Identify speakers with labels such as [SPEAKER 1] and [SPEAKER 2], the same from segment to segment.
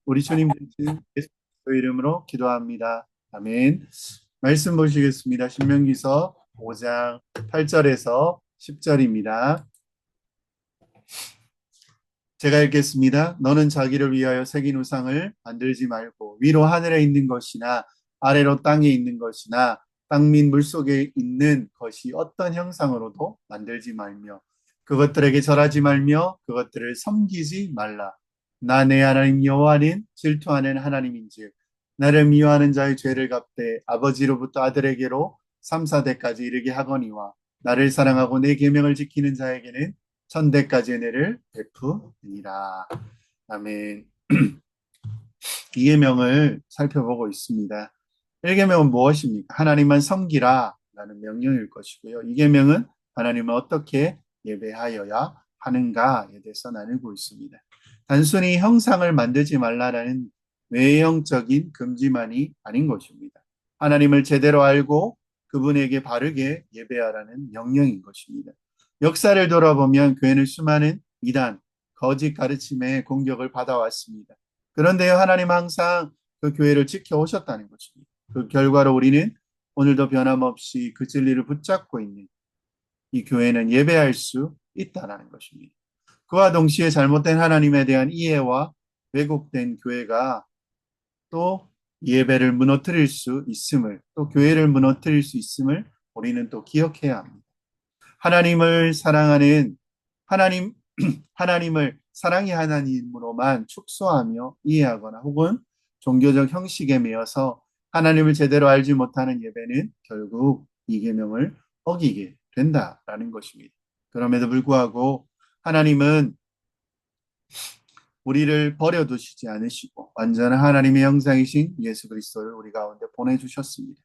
[SPEAKER 1] 우리 주님 되신 예수 그리스도 이름으로 기도합니다. 아멘. 말씀 보시겠습니다. 신명기서 5장 8절에서 10절입니다. 제가 읽겠습니다. 너는 자기를 위하여 새긴 우상을 만들지 말고 위로 하늘에 있는 것이나 아래로 땅에 있는 것이나 땅 및 물속에 있는 것이 어떤 형상으로도 만들지 말며 그것들에게 절하지 말며 그것들을 섬기지 말라. 나 내 하나님 여호와는 질투하는 하나님인즉 나를 미워하는 자의 죄를 갚되 아버지로부터 아들에게로 3, 4대까지 이르게 하거니와 나를 사랑하고 내 계명을 지키는 자에게는 천대까지 은혜를 베푸니라. 아멘. 이 계명을 살펴보고 있습니다. 1계명은 무엇입니까? 하나님만 섬기라 라는 명령일 것이고요. 2계명은 하나님을 어떻게 예배하여야 하는가에 대해서 나누고 있습니다. 단순히 형상을 만들지 말라라는 외형적인 금지만이 아닌 것입니다. 하나님을 제대로 알고 그분에게 바르게 예배하라는 명령인 것입니다. 역사를 돌아보면 교회는 수많은 이단, 거짓 가르침의 공격을 받아왔습니다. 그런데요, 하나님 항상 그 교회를 지켜오셨다는 것입니다. 그 결과로 우리는 오늘도 변함없이 그 진리를 붙잡고 있는 이 교회는 예배할 수 있다는 것입니다. 그와 동시에 잘못된 하나님에 대한 이해와 왜곡된 교회가 또 예배를 무너뜨릴 수 있음을, 또 교회를 무너뜨릴 수 있음을 우리는 또 기억해야 합니다. 하나님을 사랑하는 하나님, 하나님을 사랑의 하나님으로만 축소하며 이해하거나 혹은 종교적 형식에 매여서 하나님을 제대로 알지 못하는 예배는 결국 이 계명을 어기게 된다라는 것입니다. 그럼에도 불구하고 하나님은 우리를 버려두시지 않으시고 완전한 하나님의 형상이신 예수 그리스도를 우리 가운데 보내주셨습니다.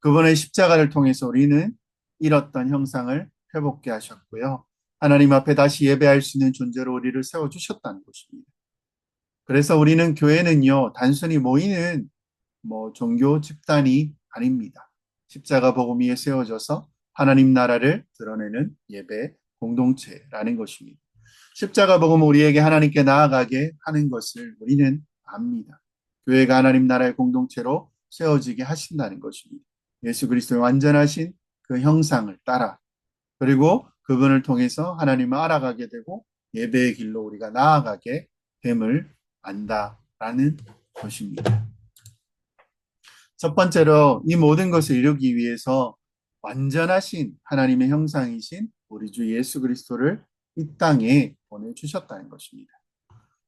[SPEAKER 1] 그분의 십자가를 통해서 우리는 잃었던 형상을 회복케 하셨고요. 하나님 앞에 다시 예배할 수 있는 존재로 우리를 세워주셨다는 것입니다. 그래서 우리는 교회는요, 단순히 모이는 종교 집단이 아닙니다. 십자가 복음 위에 세워져서 하나님 나라를 드러내는 예배 공동체라는 것입니다. 십자가 복음은 우리에게 하나님께 나아가게 하는 것을 우리는 압니다. 교회가 하나님 나라의 공동체로 세워지게 하신다는 것입니다. 예수 그리스도의 완전하신 그 형상을 따라 그리고 그분을 통해서 하나님을 알아가게 되고 예배의 길로 우리가 나아가게 됨을 안다라는 것입니다. 첫 번째로 이 모든 것을 이루기 위해서 완전하신 하나님의 형상이신 우리 주 예수 그리스도를 이 땅에 보내주셨다는 것입니다.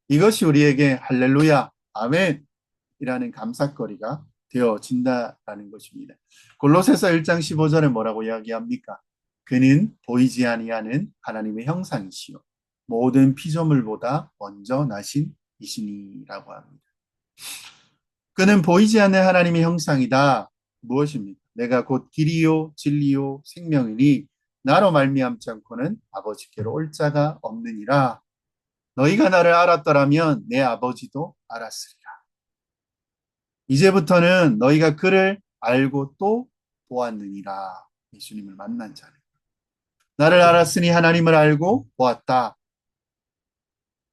[SPEAKER 1] 이것이 우리에게 할렐루야, 아멘이라는 감사거리가 되어진다라는 것입니다. 골로새서 1장 15절에 뭐라고 이야기합니까? 그는 보이지 아니하는 하나님의 형상이시요 모든 피조물보다 먼저 나신 이시니라고 합니다. 그는 보이지 않는 하나님의 형상이다. 무엇입니까? 내가 곧 길이요 진리요 생명이니 나로 말미암지 않고는 아버지께로 올 자가 없느니라. 너희가 나를 알았더라면 내 아버지도 알았으리라. 이제부터는 너희가 그를 알고 또 보았느니라. 예수님을 만난 자는. 나를 알았으니 하나님을 알고 보았다.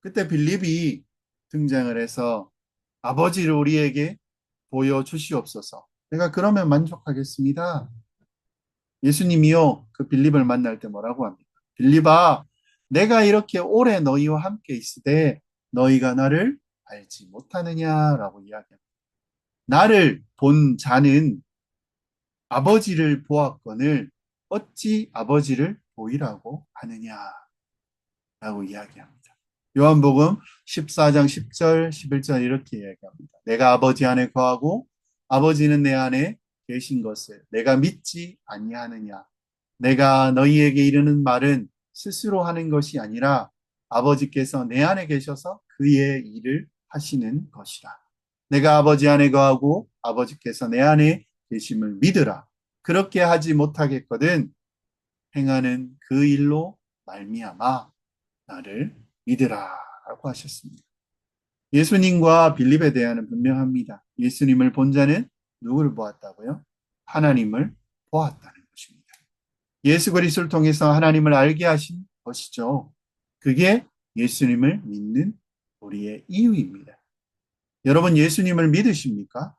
[SPEAKER 1] 그때 빌립이 등장을 해서 아버지를 우리에게 보여주시옵소서. 내가 그러면 만족하겠습니다. 예수님이요, 그 빌립을 만날 때 뭐라고 합니까? 빌립아, 내가 이렇게 오래 너희와 함께 있으되 너희가 나를 알지 못하느냐라고 이야기합니다. 나를 본 자는 아버지를 보았거늘 어찌 아버지를 보이라고 하느냐라고 이야기합니다. 요한복음 14장 10절, 11절 이렇게 이야기합니다. 내가 아버지 안에 거하고 아버지는 내 안에 계신 것을 내가 믿지 아니하느냐. 내가 너희에게 이르는 말은 스스로 하는 것이 아니라 아버지께서 내 안에 계셔서 그의 일을 하시는 것이라. 내가 아버지 안에 거하고 아버지께서 내 안에 계심을 믿으라. 그렇게 하지 못하겠거든 행하는 그 일로 말미암아 나를 믿으라라고 하셨습니다. 예수님과 빌립에 대한은 분명합니다. 예수님을 본 자는 누구를 보았다고요? 하나님을 보았다는 것입니다. 예수 그리스도를 통해서 하나님을 알게 하신 것이죠. 그게 예수님을 믿는 우리의 이유입니다. 여러분 예수님을 믿으십니까?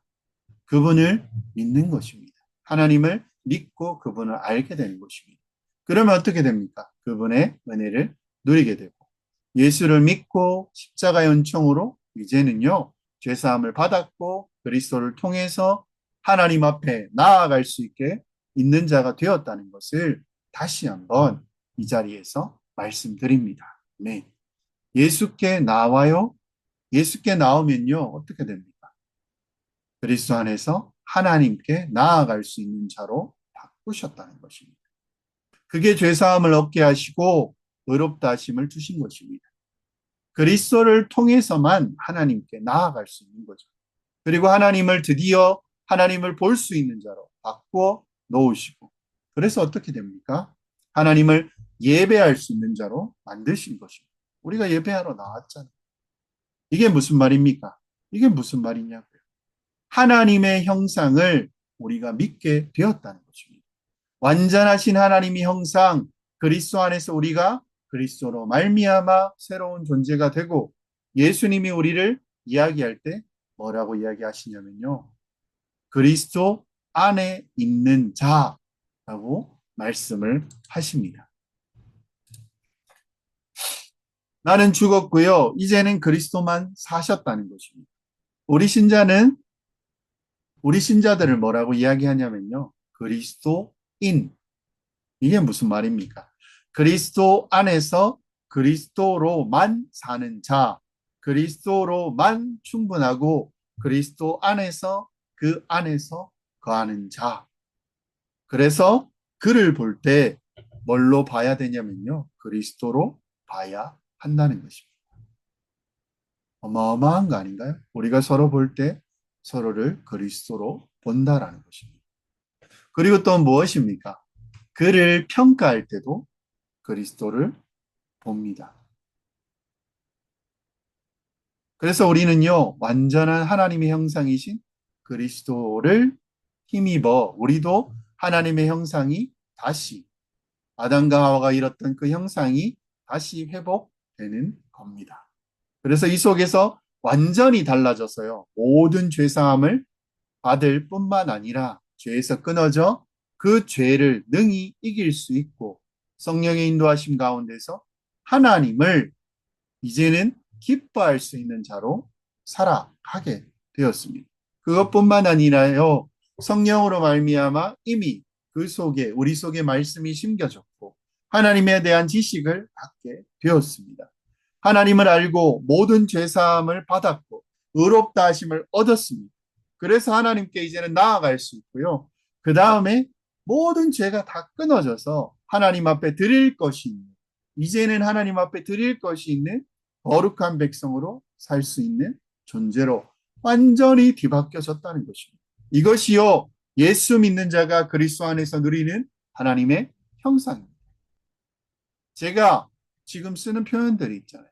[SPEAKER 1] 그분을 믿는 것입니다. 하나님을 믿고 그분을 알게 되는 것입니다. 그러면 어떻게 됩니까? 그분의 은혜를 누리게 되고 예수를 믿고 십자가의 은총으로 이제는요 죄사함을 받았고 그리스도를 통해서 하나님 앞에 나아갈 수 있게 있는 자가 되었다는 것을 다시 한번 이 자리에서 말씀드립니다. 네. 예수께 나와요. 예수께 나오면요 어떻게 됩니까? 그리스도 안에서 하나님께 나아갈 수 있는 자로 바꾸셨다는 것입니다. 그게 죄사함을 얻게 하시고 의롭다 하심을 주신 것입니다. 그리스도를 통해서만 하나님께 나아갈 수 있는 거죠. 그리고 하나님을 드디어 하나님을 볼 수 있는 자로 바꾸어 놓으시고 그래서 어떻게 됩니까? 하나님을 예배할 수 있는 자로 만드신 것입니다. 우리가 예배하러 나왔잖아요. 이게 무슨 말입니까? 이게 무슨 말이냐고요. 하나님의 형상을 우리가 믿게 되었다는 것입니다. 완전하신 하나님의 형상 그리스도 안에서 우리가 그리스도로 말미암아 새로운 존재가 되고 예수님이 우리를 이야기할 때 뭐라고 이야기하시냐면요. 그리스도 안에 있는 자라고 말씀을 하십니다. 나는 죽었고요. 이제는 그리스도만 사셨다는 것입니다. 우리 신자는 우리 신자들을 뭐라고 이야기하냐면요. 그리스도인. 이게 무슨 말입니까? 그리스도 안에서 그리스도로만 사는 자, 그리스도로만 충분하고 그리스도 안에서 그 안에서 거하는 자. 그래서 그를 볼 때 뭘로 봐야 되냐면요. 그리스도로 봐야 한다는 것입니다. 어마어마한 거 아닌가요? 우리가 서로 볼 때 서로를 그리스도로 본다라는 것입니다. 그리고 또 무엇입니까? 그를 평가할 때도 그리스도를 봅니다. 그래서 우리는요, 완전한 하나님의 형상이신 그리스도를 힘입어 우리도 하나님의 형상이 다시 아담과 하와가 잃었던 그 형상이 다시 회복되는 겁니다. 그래서 이 속에서 완전히 달라져서요, 모든 죄사함을 받을 뿐만 아니라 죄에서 끊어져 그 죄를 능히 이길 수 있고 성령의 인도하심 가운데서 하나님을 이제는 기뻐할 수 있는 자로 살아가게 되었습니다. 그것뿐만 아니라요. 성령으로 말미암아 이미 그 속에 우리 속에 말씀이 심겨졌고 하나님에 대한 지식을 갖게 되었습니다. 하나님을 알고 모든 죄사함을 받았고 의롭다 하심을 얻었습니다. 그래서 하나님께 이제는 나아갈 수 있고요. 그 다음에 모든 죄가 다 끊어져서 하나님 앞에 드릴 것이 있는 이제는 하나님 앞에 드릴 것이 있는 거룩한 백성으로 살 수 있는 존재로 완전히 뒤바뀌어졌다는 것입니다. 이것이요 예수 믿는 자가 그리스도 안에서 누리는 하나님의 형상입니다. 제가 지금 쓰는 표현들이 있잖아요.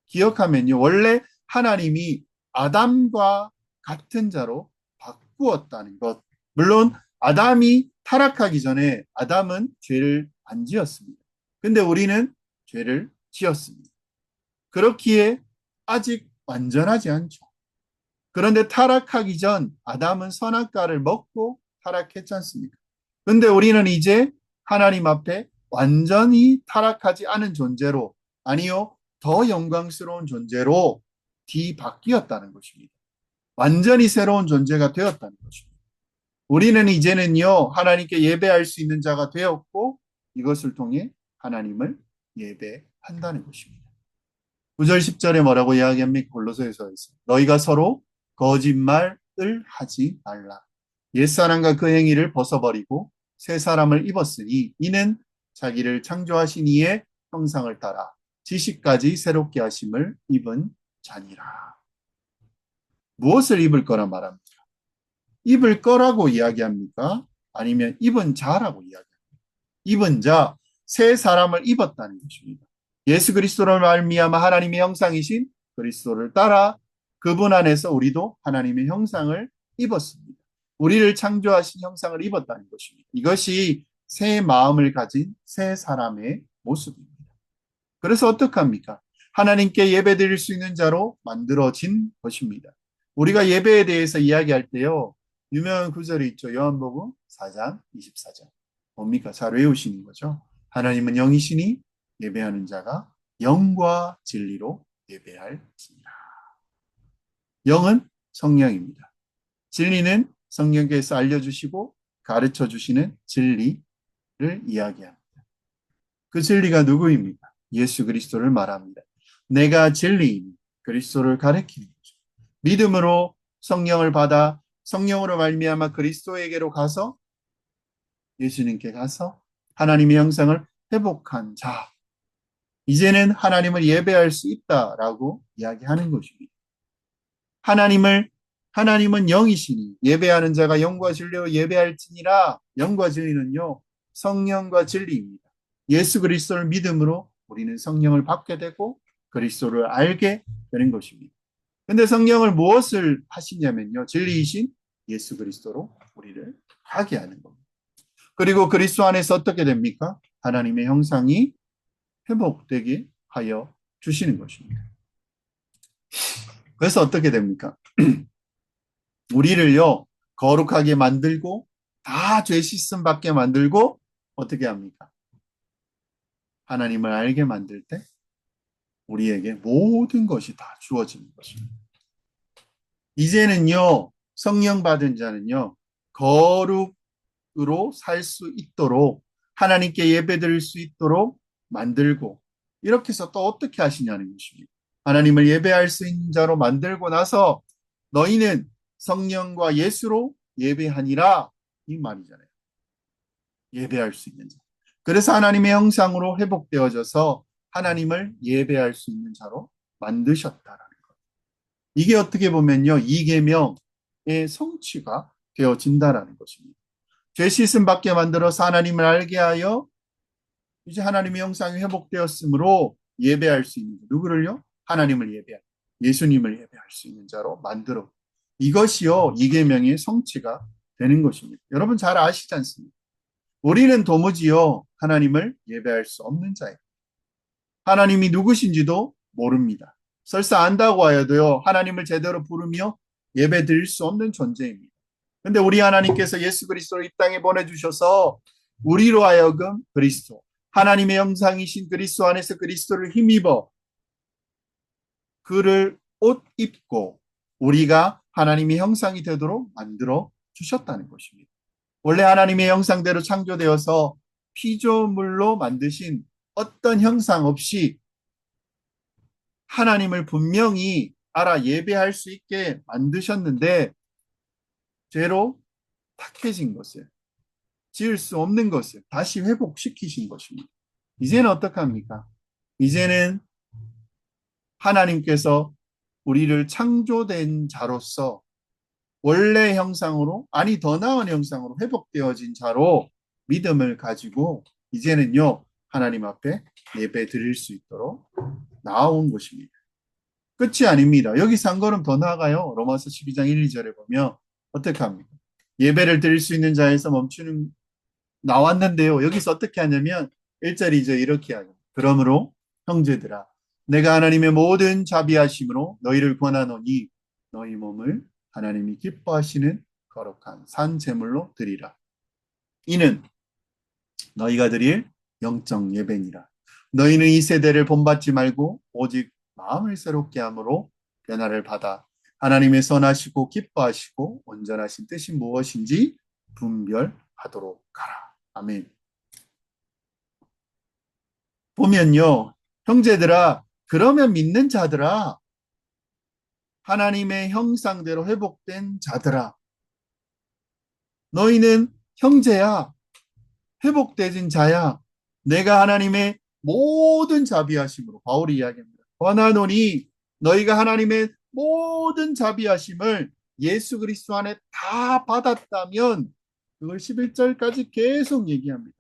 [SPEAKER 1] 기억하면요 원래 하나님이 아담과 같은 자로 바꾸었다는 것. 물론 아담이 타락하기 전에 아담은 죄를 안 지었습니다. 근데 우리는 죄를 지었습니다. 그렇기에 아직 완전하지 않죠. 그런데 타락하기 전 아담은 선악과를 먹고 타락했지 않습니까? 근데 우리는 이제 하나님 앞에 완전히 타락하지 않은 존재로 아니요 더 영광스러운 존재로 뒤바뀌었다는 것입니다. 완전히 새로운 존재가 되었다는 것입니다. 우리는 이제는요 하나님께 예배할 수 있는 자가 되었고 이것을 통해 하나님을 예배한다는 것입니다. 9절 10절에 뭐라고 이야기합니까? 골로새서에서 너희가 서로 거짓말을 하지 말라. 옛사람과 그 행위를 벗어버리고 새 사람을 입었으니 이는 자기를 창조하신 이의 형상을 따라 지식까지 새롭게 하심을 입은 자니라. 무엇을 입을 거라 말합니까? 입을 거라고 이야기합니까? 아니면 입은 자라고 이야기합니까? 입은 자, 새 사람을 입었다는 것입니다. 예수 그리스도를 말미암아 하나님의 형상이신 그리스도를 따라 그분 안에서 우리도 하나님의 형상을 입었습니다. 우리를 창조하신 형상을 입었다는 것입니다. 이것이 새 마음을 가진 새 사람의 모습입니다. 그래서 어떡합니까? 하나님께 예배드릴 수 있는 자로 만들어진 것입니다. 우리가 예배에 대해서 이야기할 때요, 유명한 구절이 있죠. 요한복음 4장 24절. 뭡니까? 잘 외우시는 거죠. 하나님은 영이시니 예배하는 자가 영과 진리로 예배할지니라. 영은 성령입니다. 진리는 성령께서 알려주시고 가르쳐 주시는 진리를 이야기합니다. 그 진리가 누구입니까? 예수 그리스도를 말합니다. 내가 진리이니 그리스도를 가르치는 거죠. 믿음으로 성령을 받아 성령으로 말미암아 그리스도에게로 가서 예수님께 가서 하나님의 형상을 회복한 자. 이제는 하나님을 예배할 수 있다라고 이야기하는 것입니다. 하나님은 영이시니 예배하는 자가 영과 진리로 예배할지니라. 영과 진리는요, 성령과 진리입니다. 예수 그리스도를 믿음으로 우리는 성령을 받게 되고 그리스도를 알게 되는 것입니다. 근데 성령을 무엇을 하시냐면요, 진리이신 예수 그리스도로 우리를 하게 하는 겁니다. 그리고 그리스도 안에서 어떻게 됩니까? 하나님의 형상이 회복되게 하여 주시는 것입니다. 그래서 어떻게 됩니까? 우리를요, 거룩하게 만들고, 다 죄 씻음 받게 만들고, 어떻게 합니까? 하나님을 알게 만들 때, 우리에게 모든 것이 다 주어지는 것입니다. 이제는요, 성령 받은 자는요, 거룩으로 살 수 있도록, 하나님께 예배 드릴 수 있도록 만들고, 이렇게 해서 또 어떻게 하시냐는 것입니다. 하나님을 예배할 수 있는 자로 만들고 나서, 너희는 성령과 예수로 예배하니라, 이 말이잖아요. 예배할 수 있는 자. 그래서 하나님의 형상으로 회복되어져서 하나님을 예배할 수 있는 자로 만드셨다라는 것. 이게 어떻게 보면요, 이계명의 성취가 되어진다라는 것입니다. 죄 씻음 받게 만들어서 하나님을 알게 하여 이제 하나님의 형상이 회복되었으므로 예배할 수 있는 자. 누구를요? 하나님을 예배할, 예수님을 예배할 수 있는 자로 만들어. 이것이요, 이계명의 성취가 되는 것입니다. 여러분 잘 아시지 않습니까? 우리는 도무지요, 하나님을 예배할 수 없는 자예요. 하나님이 누구신지도 모릅니다. 설사 안다고 하여도요, 하나님을 제대로 부르며 예배 드릴 수 없는 존재입니다. 근데 우리 하나님께서 예수 그리스도를 이 땅에 보내주셔서 우리로 하여금 그리스도, 하나님의 형상이신 그리스도 안에서 그리스도를 힘입어 그를 옷 입고 우리가 하나님의 형상이 되도록 만들어 주셨다는 것입니다. 원래 하나님의 형상대로 창조되어서 피조물로 만드신 어떤 형상 없이 하나님을 분명히 알아 예배할 수 있게 만드셨는데 죄로 탁해진 것을, 지을 수 없는 것을 다시 회복시키신 것입니다. 이제는 어떡합니까? 이제는 하나님께서 우리를 창조된 자로서 원래 형상으로, 아니 더 나은 형상으로 회복되어진 자로 믿음을 가지고 이제는요, 하나님 앞에 예배 드릴 수 있도록 나아온 것입니다. 끝이 아닙니다. 여기서 한 걸음 더 나아가요. 로마서 12장 1, 2절에 보면 어떻게 합니까? 예배를 드릴 수 있는 자에서 멈추는 나왔는데요. 여기서 어떻게 하냐면 1절, 2절 이렇게 하요. 그러므로 형제들아, 내가 하나님의 모든 자비하심으로 너희를 권하노니 너희 몸을 하나님이 기뻐하시는 거룩한 산 제물로 드리라. 이는 너희가 드릴 영적 예배니라. 너희는 이 세대를 본받지 말고 오직 마음을 새롭게 함으로 변화를 받아 하나님의 선하시고 기뻐하시고 온전하신 뜻이 무엇인지 분별하도록 하라. 아멘. 보면요, 형제들아, 그러면 믿는 자들아, 하나님의 형상대로 회복된 자들아, 너희는 형제야, 회복되진 자야. 내가 하나님의 모든 자비하심으로 바울이 이야기합니다. 권하노니 너희가 하나님의 모든 자비하심을 예수 그리스도 안에 다 받았다면 그걸 11절까지 계속 얘기합니다.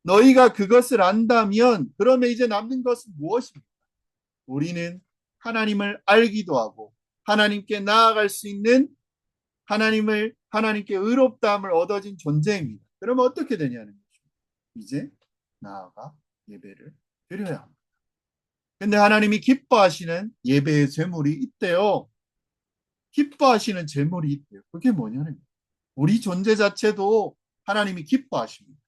[SPEAKER 1] 너희가 그것을 안다면 그러면 이제 남는 것은 무엇입니까? 우리는 하나님을 알기도 하고 하나님께 나아갈 수 있는 하나님께 의롭다함을 얻어진 존재입니다. 그러면 어떻게 되냐는 거죠. 이제 나아가 예배를 드려야 합니다. 근데 하나님이 기뻐하시는 예배의 제물이 있대요. 기뻐하시는 재물이 있대요. 그게 뭐냐면 우리 존재 자체도 하나님이 기뻐하십니다.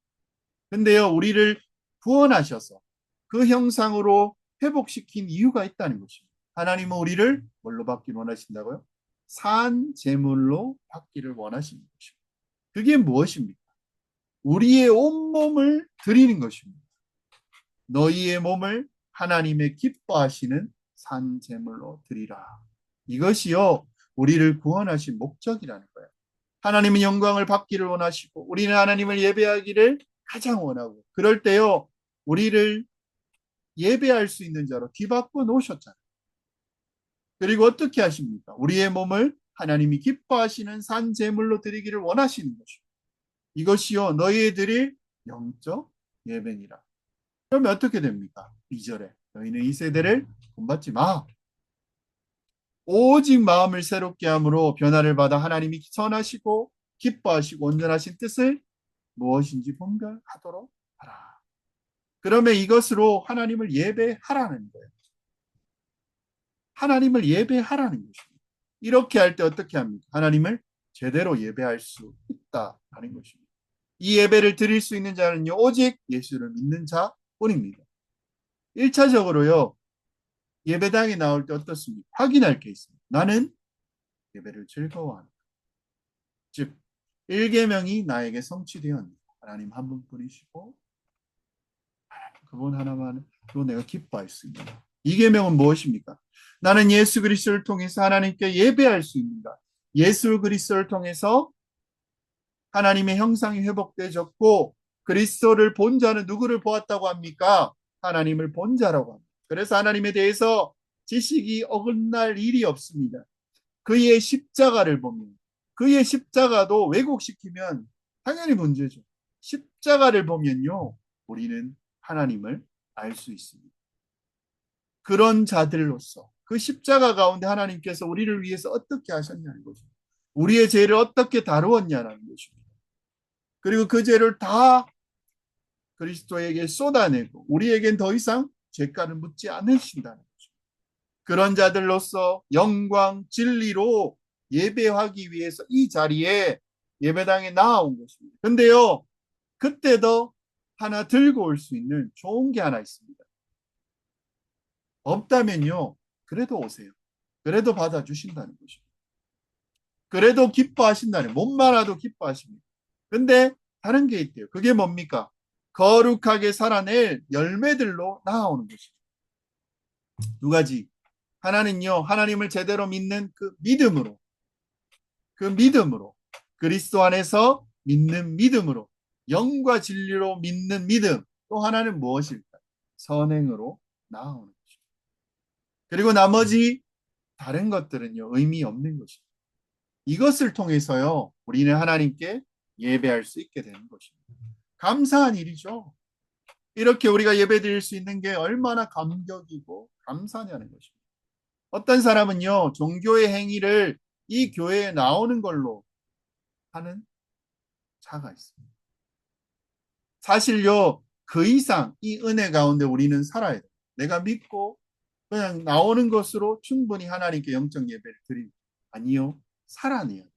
[SPEAKER 1] 근데요, 우리를 구원하셔서 그 형상으로 회복시킨 이유가 있다는 것입니다. 하나님은 우리를 뭘로 받기를 원하신다고요? 산 제물로 받기를 원하시는 것입니다. 그게 무엇입니까? 우리의 온몸을 드리는 것입니다. 너희의 몸을 하나님의 기뻐하시는 산 제물로 드리라. 이것이요, 우리를 구원하신 목적이라는 거예요. 하나님은 영광을 받기를 원하시고 우리는 하나님을 예배하기를 가장 원하고, 그럴 때요, 우리를 예배할 수 있는 자로 뒤바꿔 놓으셨잖아요. 그리고 어떻게 하십니까? 우리의 몸을 하나님이 기뻐하시는 산 제물로 드리기를 원하시는 것이고, 이것이요 너희의 드릴 영적 예배니라. 그러면 어떻게 됩니까? 2절에 너희는 이 세대를 본받지 마. 오직 마음을 새롭게 함으로 변화를 받아 하나님이 선하시고 기뻐하시고 온전하신 뜻을 무엇인지 분별하도록 하라. 그러면 이것으로 하나님을 예배하라는 거예요. 하나님을 예배하라는 것입니다. 이렇게 할 때 어떻게 합니까? 하나님을 제대로 예배할 수 있다라는 것입니다. 이 예배를 드릴 수 있는 자는요, 오직 예수를 믿는 자뿐입니다. 1차적으로요, 예배당에 나올 때 어떻습니까? 확인할 게 있습니다. 나는 예배를 즐거워합니다. 즉, 1계명이 나에게 성취되었는데 하나님 한 분뿐이시고 그분 하나만으로 내가 기뻐할 수 있는가? 2계명은 무엇입니까? 나는 예수 그리스도를 통해서 하나님께 예배할 수 있는가? 예수 그리스도를 통해서 하나님의 형상이 회복되어졌고, 그리스도를 본 자는 누구를 보았다고 합니까? 하나님을 본 자라고 합니다. 그래서 하나님에 대해서 지식이 어긋날 일이 없습니다. 그의 십자가를 보면, 그의 십자가도 왜곡시키면 당연히 문제죠. 십자가를 보면요, 우리는 하나님을 알 수 있습니다. 그런 자들로서 그 십자가 가운데 하나님께서 우리를 위해서 어떻게 하셨냐는 거죠. 우리의 죄를 어떻게 다루었냐는 것입니다. 그리고 그 죄를 다 그리스도에게 쏟아내고 우리에겐 더 이상 죄가를 묻지 않으신다는 거죠. 그런 자들로서 영광, 진리로 예배하기 위해서 이 자리에 예배당에 나아온 것입니다. 근데요, 그때도 하나 들고 올 수 있는 좋은 게 하나 있습니다. 없다면요, 그래도 오세요. 그래도 받아주신다는 것입니다. 그래도 기뻐하신다는, 몸만 와도 기뻐하십니다. 근데 다른 게 있대요. 그게 뭡니까? 거룩하게 살아낼 열매들로 나아오는 것이죠. 두 가지. 하나는요, 하나님을 제대로 믿는 그 믿음으로, 그리스도 안에서 믿는 믿음으로, 영과 진리로 믿는 믿음. 또 하나는 무엇일까? 선행으로 나아오는 것이죠. 그리고 나머지 다른 것들은요, 의미 없는 것입니다. 이것을 통해서요, 우리는 하나님께 예배할 수 있게 되는 것입니다. 감사한 일이죠. 이렇게 우리가 예배 드릴 수 있는 게 얼마나 감격이고 감사냐는 것입니다. 어떤 사람은요, 종교의 행위를 이 교회에 나오는 걸로 하는 자가 있습니다. 사실요, 그 이상 이 은혜 가운데 우리는 살아야 돼요. 내가 믿고 그냥 나오는 것으로 충분히 하나님께 영적 예배를 드립니다. 아니요, 살아내요.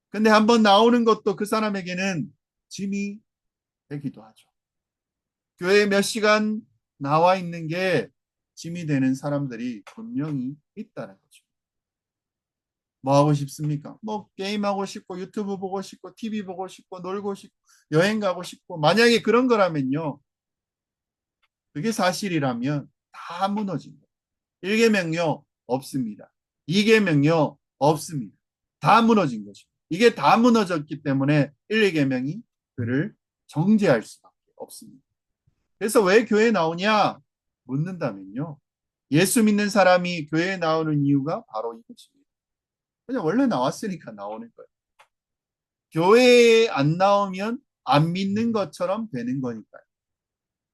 [SPEAKER 1] 근데 한번 나오는 것도 그 사람에게는 짐이 되기도 하죠. 교회에 몇 시간 나와 있는 게 짐이 되는 사람들이 분명히 있다는 거죠. 뭐 하고 싶습니까? 뭐 게임하고 싶고 유튜브 보고 싶고 TV 보고 싶고 놀고 싶고 여행 가고 싶고, 만약에 그런 거라면요, 그게 사실이라면 다 무너진 거예요. 1계명요 없습니다. 2계명요 없습니다. 다 무너진 거죠. 이게 다 무너졌기 때문에 1, 2계명이 그를 정죄할 수밖에 없습니다. 그래서 왜 교회에 나오냐 묻는다면요, 예수 믿는 사람이 교회에 나오는 이유가 바로 이것입니다. 그냥 원래 나왔으니까 나오는 거예요. 교회에 안 나오면 안 믿는 것처럼 되는 거니까요.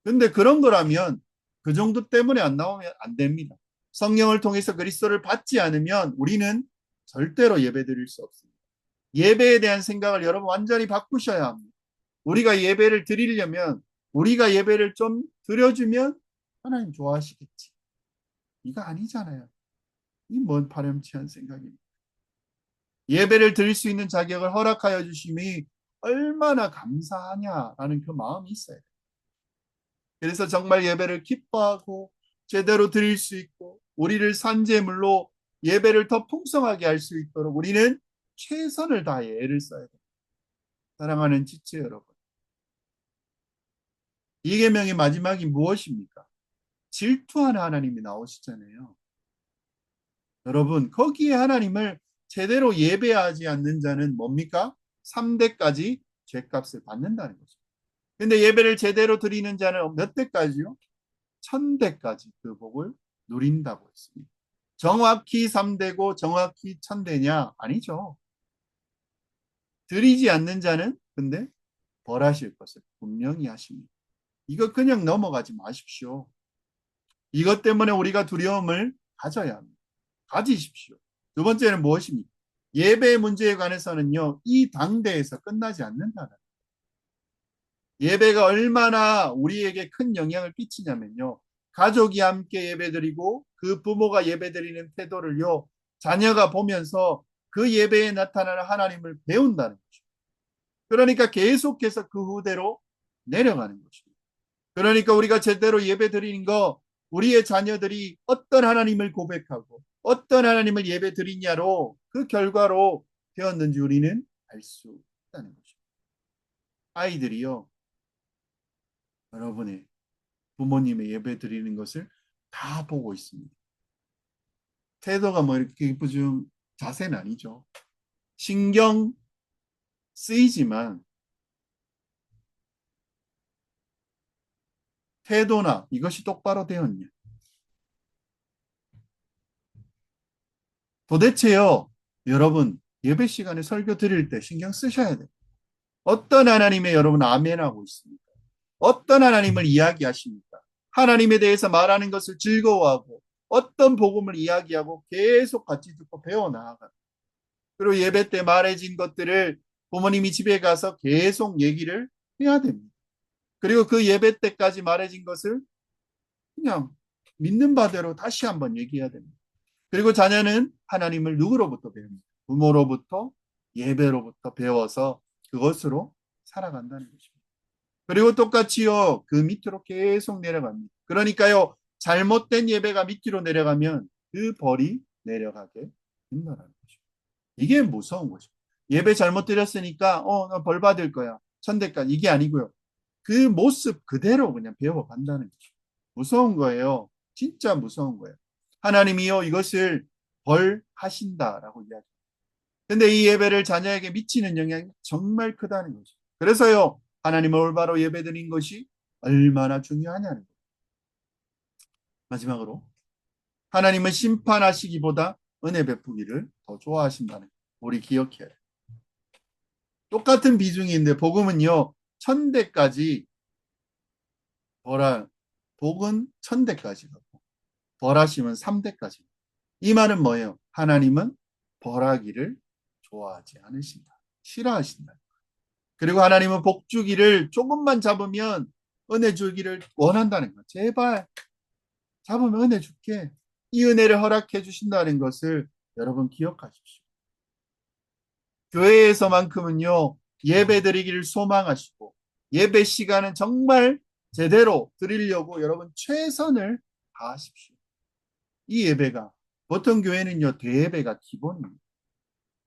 [SPEAKER 1] 근데 그런 거라면 그 정도 때문에 안 나오면 안 됩니다. 성령을 통해서 그리스도를 받지 않으면 우리는 절대로 예배드릴 수 없습니다. 예배에 대한 생각을 여러분 완전히 바꾸셔야 합니다. 우리가 예배를 드리려면, 우리가 예배를 좀 드려주면 하나님 좋아하시겠지. 이거 아니잖아요. 이 뭔 파렴치한 생각입니다. 예배를 드릴 수 있는 자격을 허락하여 주심이 얼마나 감사하냐라는 그 마음이 있어요. 그래서 정말 예배를 기뻐하고 제대로 드릴 수 있고 우리를 산제물로 예배를 더 풍성하게 할 수 있도록 우리는 최선을 다해 애를 써야 됩니다. 사랑하는 지체 여러분, 이 계명의 마지막이 무엇입니까? 질투하는 하나님이 나오시잖아요. 여러분, 거기에 하나님을 제대로 예배하지 않는 자는 뭡니까? 3대까지 죄값을 받는다는 거죠. 근데 예배를 제대로 드리는 자는 몇 대까지요? 1000대까지 그 복을 누린다고 했습니다. 정확히 3대고 정확히 1000대냐? 아니죠. 드리지 않는 자는 근데 벌하실 것을 분명히 하십니다. 이거 그냥 넘어가지 마십시오. 이것 때문에 우리가 두려움을 가져야 합니다. 가지십시오. 두 번째는 무엇입니까? 예배 문제에 관해서는요, 이 당대에서 끝나지 않는다는. 예배가 얼마나 우리에게 큰 영향을 끼치냐면요. 가족이 함께 예배드리고 그 부모가 예배드리는 태도를요, 자녀가 보면서 그 예배에 나타나는 하나님을 배운다는 거죠. 그러니까 계속해서 그 후대로 내려가는 것입니다. 그러니까 우리가 제대로 예배드리는 거 우리의 자녀들이 어떤 하나님을 고백하고 어떤 하나님을 예배드리냐로 그 결과로 되었는지 우리는 알 수 있다는 거죠. 아이들이요, 여러분의 부모님의 예배 드리는 것을 다 보고 있습니다. 태도가 뭐 이렇게 이쁘중 자세는 아니죠. 신경 쓰이지만 태도나 이것이 똑바로 되었냐. 도대체요, 여러분 예배 시간에 설교 드릴 때 신경 쓰셔야 돼요. 어떤 하나님의 여러분 아멘하고 있습니까? 어떤 하나님을 이야기하십니까? 하나님에 대해서 말하는 것을 즐거워하고 어떤 복음을 이야기하고 계속 같이 듣고 배워나가고 그리고 예배 때 말해진 것들을 부모님이 집에 가서 계속 얘기를 해야 됩니다. 그리고 그 예배 때까지 말해진 것을 그냥 믿는 바대로 다시 한번 얘기해야 됩니다. 그리고 자녀는 하나님을 누구로부터 배웁니다? 부모로부터 예배로부터 배워서 그것으로 살아간다는 것입니다. 그리고 똑같이요, 그 밑으로 계속 내려갑니다. 그러니까요, 잘못된 예배가 밑으로 내려가면 그 벌이 내려가게 된다는 거죠. 이게 무서운 거죠. 예배 잘못 드렸으니까, 나 벌 받을 거야. 천대까지. 이게 아니고요. 그 모습 그대로 그냥 배워간다는 거죠. 무서운 거예요. 진짜 무서운 거예요. 하나님이요, 이것을 벌하신다라고 이야기합니다. 근데 이 예배를 자녀에게 미치는 영향이 정말 크다는 거죠. 그래서요, 하나님을 올바로 예배드린 것이 얼마나 중요하냐는 거예요. 마지막으로, 하나님은 심판하시기보다 은혜 베푸기를 더 좋아하신다는 거예요. 우리 기억해야 해요. 똑같은 비중인데, 복음은요, 1000대까지 벌하, 복은 1000대까지 가고, 벌하심은 3대까지. 이 말은 뭐예요? 하나님은 벌하기를 좋아하지 않으신다. 싫어하신다. 그리고 하나님은 복 주기를 조금만 잡으면 은혜 주기를 원한다는 거. 제발 잡으면 은혜 줄게. 이 은혜를 허락해 주신다는 것을 여러분 기억하십시오. 교회에서만큼은요, 예배 드리기를 소망하시고 예배 시간은 정말 제대로 드리려고 여러분 최선을 다하십시오. 이 예배가 보통 교회는요, 대예배가 기본입니다.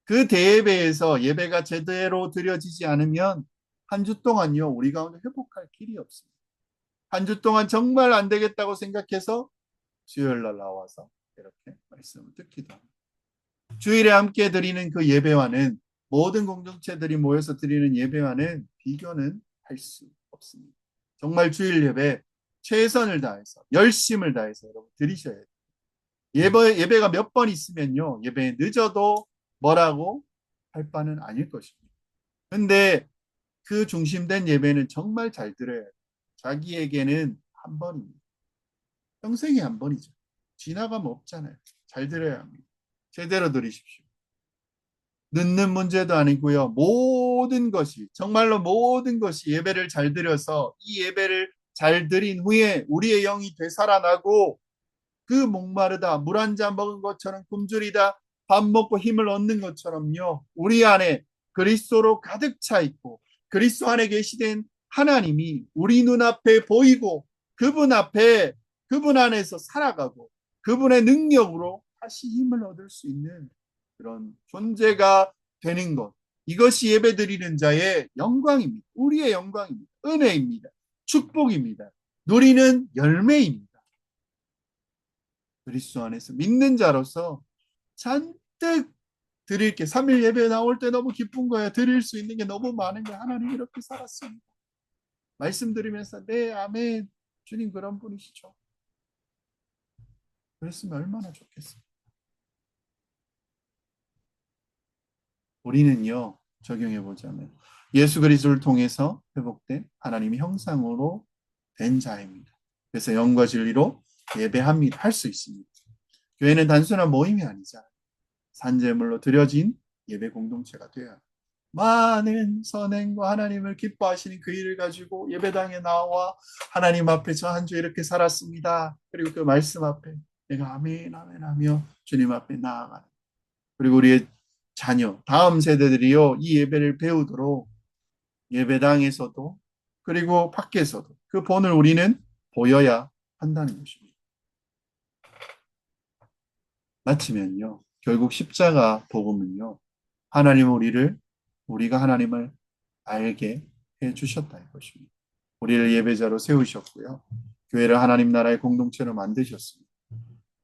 [SPEAKER 1] 그 대예배에서 예배가 제대로 드려지지 않으면 한 주 동안요, 우리 가운데 회복할 길이 없습니다. 한 주 동안 정말 안 되겠다고 생각해서 수요일 날 나와서 이렇게 말씀을 듣기도 합니다. 주일에 함께 드리는 그 예배와는 모든 공동체들이 모여서 드리는 예배와는 비교는 할 수 없습니다. 정말 주일 예배 최선을 다해서 열심을 다해서 여러분 드리셔야 돼요. 예배가 몇 번 있으면요, 예배 늦어도 뭐라고 할 바는 아닐 것입니다. 근데 그 중심된 예배는 정말 잘 드려야 돼요. 자기에게는 한 번입니다. 평생에 한 번이죠. 지나가면 없잖아요. 잘 드려야 합니다. 제대로 드리십시오. 늦는 문제도 아니고요. 모든 것이 정말로 모든 것이 예배를 잘 드려서 이 예배를 잘 드린 후에 우리의 영이 되살아나고 그 목마르다 물 한 잔 먹은 것처럼 굶주리다 밥 먹고 힘을 얻는 것처럼요. 우리 안에 그리스도로 가득 차 있고 그리스도 안에 계시된 하나님이 우리 눈앞에 보이고 그분 앞에 그분 안에서 살아가고 그분의 능력으로 다시 힘을 얻을 수 있는 그런 존재가 되는 것. 이것이 예배드리는 자의 영광입니다. 우리의 영광입니다. 은혜입니다. 축복입니다. 누리는 열매입니다. 그리스도 안에서 믿는 자로서 잔뜩 드릴 게 3일 예배 나올 때 너무 기쁜 거예요. 드릴 수 있는 게 너무 많은 거예요. 하나님 이렇게 살았습니다. 말씀드리면서 네 아멘 주님 그런 분이시죠. 그랬으면 얼마나 좋겠어요. 우리는요 적용해 보자면 예수 그리스도를 통해서 회복된 하나님의 형상으로 된 자입니다. 그래서 영과 진리로 예배합니다. 할 수 있습니다. 교회는 단순한 모임이 아니잖아요. 산제물로 드려진 예배 공동체가 되어야 많은 선행과 하나님을 기뻐하시는 그 일을 가지고 예배당에 나와 하나님 앞에 저 한 주 이렇게 살았습니다. 그리고 그 말씀 앞에 내가 아멘 아멘 하며 주님 앞에 나아가는 그리고 우리의 자녀 다음 세대들이요 이 예배를 배우도록 예배당에서도 그리고 밖에서도 그 본을 우리는 보여야 한다는 것입니다. 마치면요 결국 십자가 복음은요 하나님 우리가 하나님을 알게 해 주셨다는 것입니다. 우리를 예배자로 세우셨고요. 교회를 하나님 나라의 공동체로 만드셨습니다.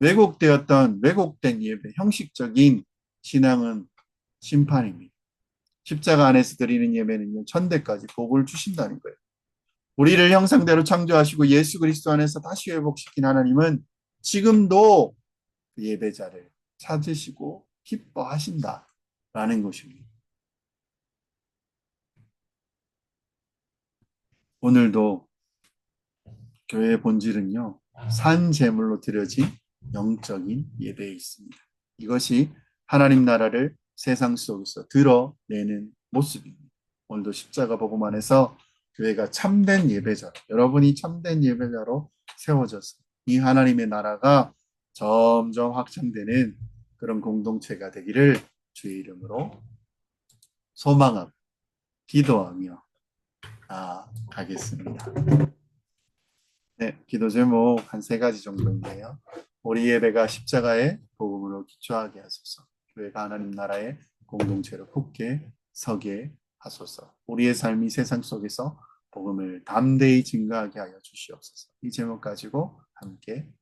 [SPEAKER 1] 왜곡된 예배, 형식적인 신앙은 심판입니다. 십자가 안에서 드리는 예배는요, 천대까지 복을 주신다는 거예요. 우리를 형상대로 창조하시고 예수 그리스도 안에서 다시 회복시킨 하나님은 지금도 그 예배자를 찾으시고 기뻐하신다라는 것입니다. 오늘도 교회의 본질은요, 산 제물로 드려진 영적인 예배에 있습니다. 이것이 하나님 나라를 세상 속에서 드러내는 모습입니다. 오늘도 십자가 복음 안에서 교회가 참된 예배자, 여러분이 참된 예배자로 세워져서 이 하나님의 나라가 점점 확장되는 그런 공동체가 되기를 주의 이름으로 소망하고 기도하며 가겠습니다. 네, 기도 제목 한 세 가지 정도인데요. 우리 예배가 십자가의 복음으로 기초하게 하소서. 교회가 하나님 나라의 공동체로 굳게 서게 하소서. 우리의 삶이 세상 속에서 복음을 담대히 증거하게 하여 주시옵소서. 이 제목 가지고 함께